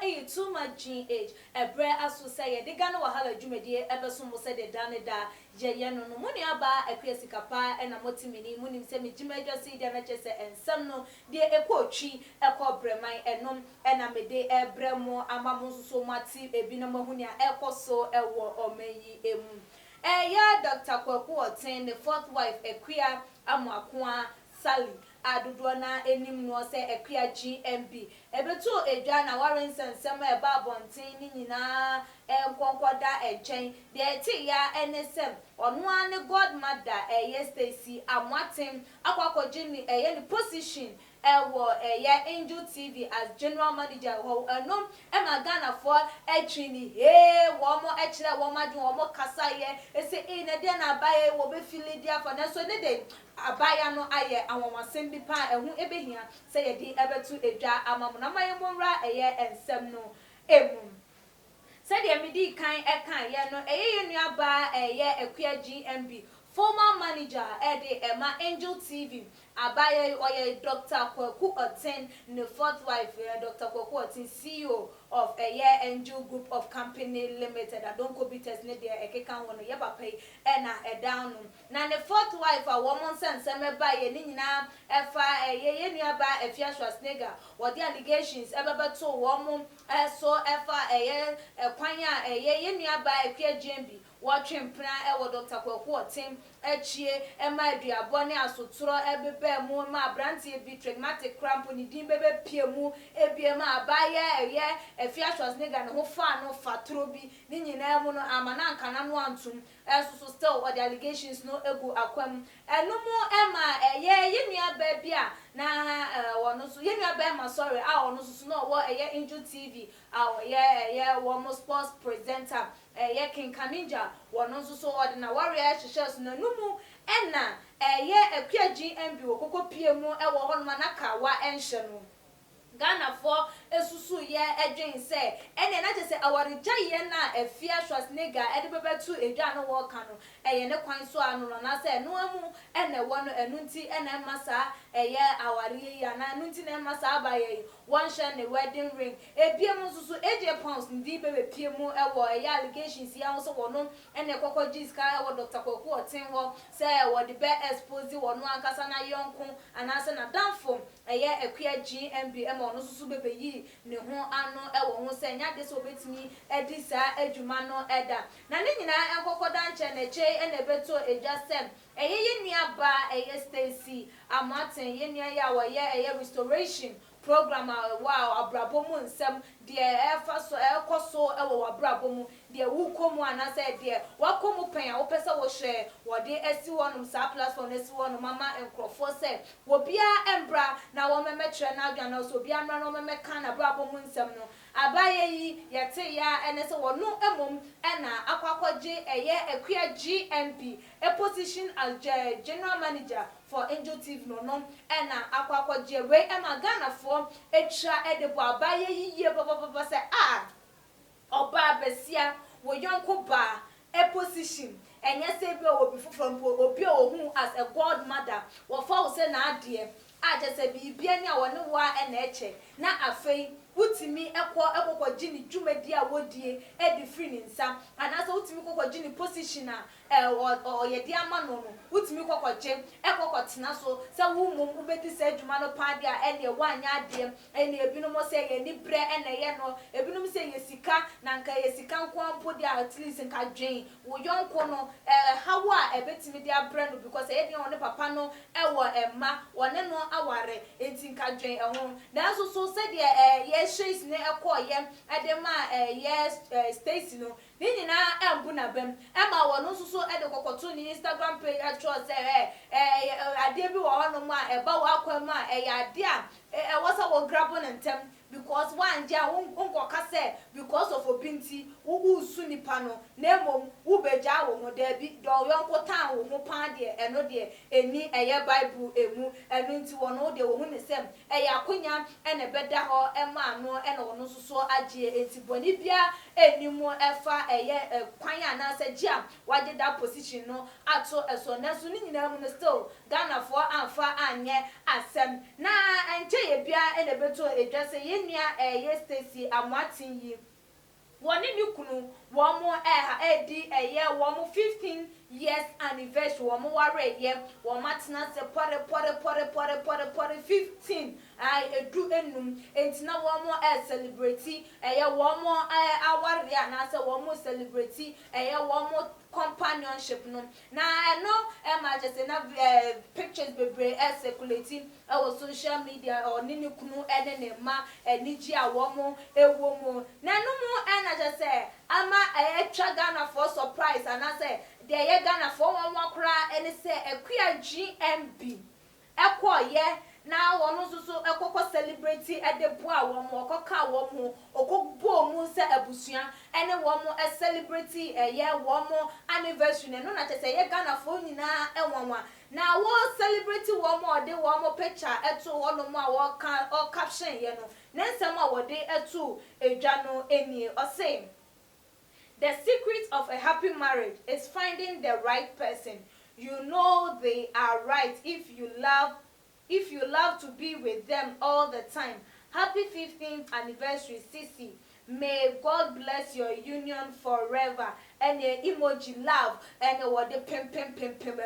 e too much GH ebre aso say de ga no wahala dwumedie ebeso mo se de dan da ye no no muni aba akwesikapa na motimini muni se me jimadwa se de na chese ensam no de ekotwi ekobremai enom na mede ebre mo amamu so mati ebi no mahuni a ekoso ewo omayi emu ya Dr. Kwaku Oten the fourth wife Ekwia Amuakoa Sally adodo na enim no se Ekwia GMB ebetu edwa na Warren sensem e ba bonten ni nyina enkonkoda enchen de eti ya NSM onu ane godmother Stacy Amwatem akwakoji ni ni position ewo Angel TV as general manager ho enom e magana for etrini wo mo ekire wo madun wo mo kasa ye ese na de na abaye wo be feel dia for na so ne de abaya no aye awonwasem bi pa ehu ebehia se ye di ebetu edwa amamu na maye monra ensem no emu se de medi kan ekan ye no nuaba Ekwia GMB former manager the Emma Angel TV abaye oye Dr. Kwaku Oten the fourth wife Dr. Kwaku Oten CEO of Angel Group of Company Limited adonko bites ne de ekeka wono ye papa na down na the fourth wife a woman sense me ba ye ni nyina efa nuaba Efia Schwarzenegger what the allegations ebebeto wo so efa kwan a nuaba Ekwia GMB watching plan ewo Dr. Kwaku Oten echie ema aduabo ne asotro ebebe mu ma brantie bi traumatic cramp ni din bebe piemu ebiema abaye Efia Schwarzenegger ne ho fa no fatro bi ni nyina mu no amana nkana no antum so still what the allegations no egu akwam enumu ema nuaba bia na wono so nuaba ema sorry wono so no wo Angel TV wo sports presenter King Kaninja wono so ordinary warrior sheshes no numu ena Ekwia GMB okoko piemu ewo hono manaka wa enhye no Ghana for esusu ye edwen se ene na chese awarija ye na Efia Schwarzenegger bebetu edwa no wo ka no ne kwan so anu no na se no amu ene wono enunti ene masa awari ya na enunti na masa abaye one share ne wedding ring ebiem susu AJ pounds ndi bebe piemu ewo allegations ya so wono ene kokoji ska ewo Dr. Kwaku Oten ho se wo de be expose wono ankasa na yonko anase na danfo Ekwia GMB ono susu bebe yi ne ho ano ewo ho se nya de so betimi edi sa adwuma no eda na ne nyina enkokoda nche na che ene beto ejasem nuaba Stacy Amaten nua ya wo restoration program wow abrabomu nsem de efa so ekoso ewo abrabomu de wukomu anase de wakomu pen a wopese wo hwe wo de esi wonum sa platform esi wonum mama enkrofo se wo bia embra na wo memetre na adwa na so bia mra na wo memeka na abrabomu nsem no abaye yi yete ya enese wonu emom na akwakoje Ekwia GMB a position as general manager for Angel TV no na akwakoje we Ghana for etra edebo abaye yi papa say oba besia wo yonko ba a position enye se bi o bi foforo mpo obi o hu as a godmother wo fa say na ade aje se bi bia ni a woni wa na eche na afei utimi ekokwaji ni dwumadi a wodie edi free ni nsa anasa utimi kokwaji ni position a ye di ama no utimi kokwaje ekokotena so se wo mum ubedi se adwuma no pa de a ene wanya ade ene ebinum se ye ni bre ene ye no ebinum se ye sika na nka ye sika nkwampo de at least nka dwen wo yonko no hawo a ebetimi de abre no because e de on papa no ewo emma wone no aware enti nka dwen ehon na so se de shares ne ekoye edema yes Stacy no ni nyina embu na bem ema wono susu ede kokoto ni Instagram page atro say ade bi wo hono ma eba wo akwam a ade a wasa wo grab on ntem because one dia unko kase because of obinti wo su nipa no na emom wo beja wo ho da bi do yonko tan wo ho pan de eno de eni Bible emu enu nti wo no de wo hu ne sem akonya ene beda ho ema no ene wo no so agye enti boni bia enimu efa kwan ana se gia waje that position no ato eso na so ni nyina mu no still Ghana for amfa anye asem na enche ye bia ene beto edwase yenya Stacy Amwatin yi woni ni kunu wo mo di wo mo 15 years anniversary wo mo ware ye wo matena se pore 15 edu enum entina wo mo celebrate wo mo aware na se wo mo celebrate wo mo companionship no na no ma just na pictures bebre circulating our social media or nini kunu ne ma eniji a wo mo ewo mo na no mo na just say ama twa Ghana for surprise and I say de ye Ghana for one kra ene say ekua GMB ekoye na wono so ekoko celebrate edebo a wo mo okoka wo mo okogbo mu se abusua ene wo mo celebrate ye wo mo anniversary no na say ye Ghana for nyina enwanwa na wo celebrate wo mo de wo mo picture eto wo no mo a wo kan o caption ye no nensem a wo de eto edwa no enie o say the secret of a happy marriage is finding the right person. You know they are right if you love to be with them all the time. Happy 15th anniversary, Sisi. May God bless your union forever. And the emoji love and the word pim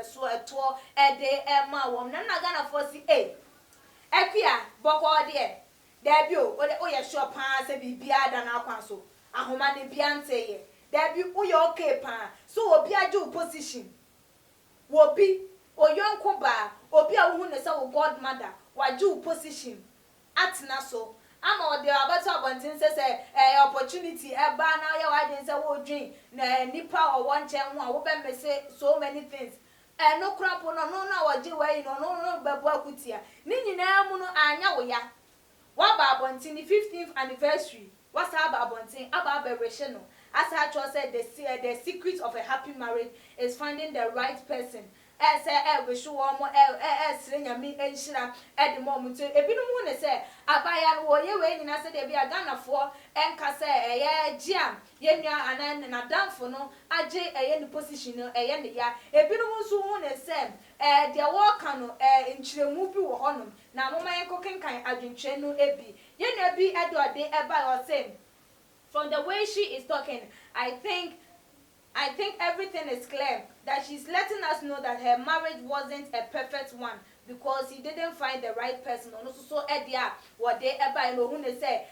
so at all a day Emma woman. I'm not gonna foresee Ekia, Boko dear. Debut, or the Oya shop pass a be than our council. A homani biante. There be okay pa so obi aju position wo bi oyonko ba obi a hu ne say wo godmother waju position atna so ama ode abata abontin say opportunity e ba na ya wa say wo dream na nipa o won che ho a wo be me say so many things no crap no waje we no bebo akutia ni nyina mu no anya wo ya wa ba abontin 15th anniversary what's aba abontin aba be reshe no. As Hatcher said, the secret of a happy marriage is finding the right person. We show more senior me and Shira at the moment. A bit of say, Abayan warrior waiting. I said, there be a gunner for and Cassa, jam, yenya, and a damn for no, a j a position, a yen ya, a bit of soon as Sam, their war canoe, in Chimupi or honum. Now, my cooking kind, I drink chenu ebi. Yen be at your day about or same. From the way she is talking, I think everything is clear that she's letting us know that her marriage wasn't a perfect one because he didn't find the right person. And also so edia what they ever know who they say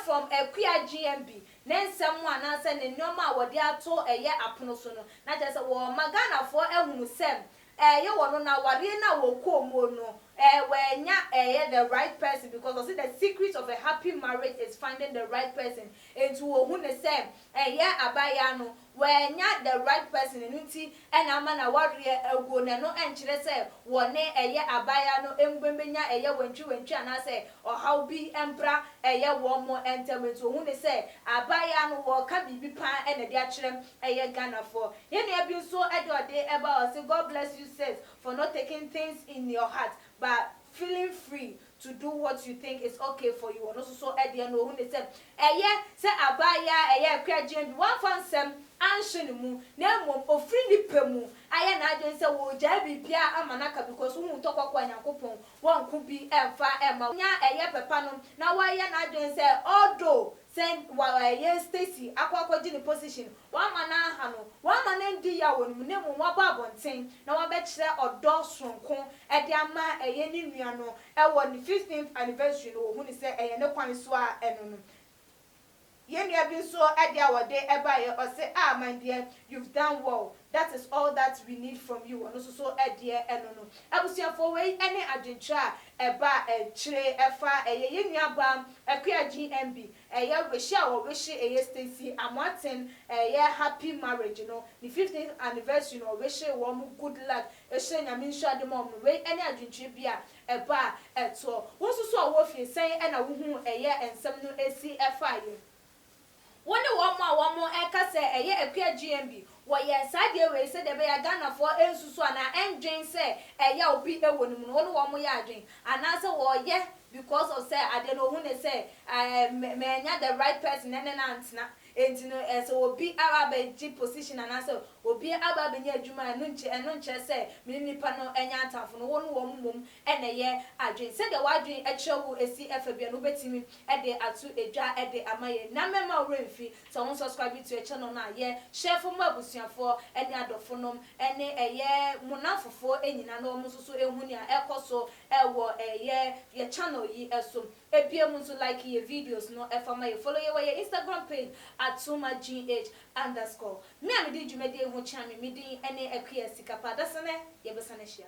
from a queer GMB. Then someone answer the normal what they are told a year upon so no. Not just a magana for a musem. You want na warina wo ko mo no when the right person because I see the secret of a happy marriage is finding the right person into who ne say abaya no when the right person nti and amana warrior go na no enkyere say wone abaya no embembenya wentwi ana say or how be empra wo mo enter to who ne say abaya no wo ka bibi pan e na de akyerem Ghana for ye na bi so de eba say God bless you says for not taking things in your heart but feeling free to do what you think is okay for you. And also so at the end when they say say abaya kwa GMB one fan sem anhwe mu na mom ofri ni pemu aye na adwen say wo ja bibia amanaka because hu ntokwa Nyankopon won ku bi emfa ema nya pepa no na wa ye na adwen say although send Stacy akwa gi ni position wa mana ha no wa mana ndi ya wonu ne mu wa ba bonten na wa be kire odo sonko e de ama ni nua no e wo ni 15th anniversary no hu ni say ne kwan so a eno no Yeni have so at the hour day ever or say, my dear, you've done well. That is all that we need from you. And also so at dear and no. I was here for way any adventure a bar a tray a fire a young bam a queer GMB a year wish or wish a Stacy I'm wanting a year happy marriage, the 15th anniversary or wish a warm good luck a shame I mean sure the mom way any adventure beer a bar at all. Also so wolf you say and a woman a year and some new AC a fire. One more eka say a GMB. What yes, I dear way said the way I Ghana for Ensusana and Jane say a be a woman, one more yarding. And answer war, because of say I don't know who they say, may not the right person and an answer. enti no so obi aba G position and answer obi aba benya adwuma eno nche se me nipa no enya atafo no wonu wo mum ene ye adwen se de wadwen e chewu esi efabia no betimi e de atu edwa e de amaye na mema remfi so won subscribe to your channel na ye share for mo abusuafo ene adofo nom ene eye munafofo enyina no mo so ehuni a ekoso ewo ye channel yi eso ebie mu so like your videos no efama you follow your Instagram page @tumagh_. Me am di dwumade ho chia me din ene akua sikapa dasane ye besane hia.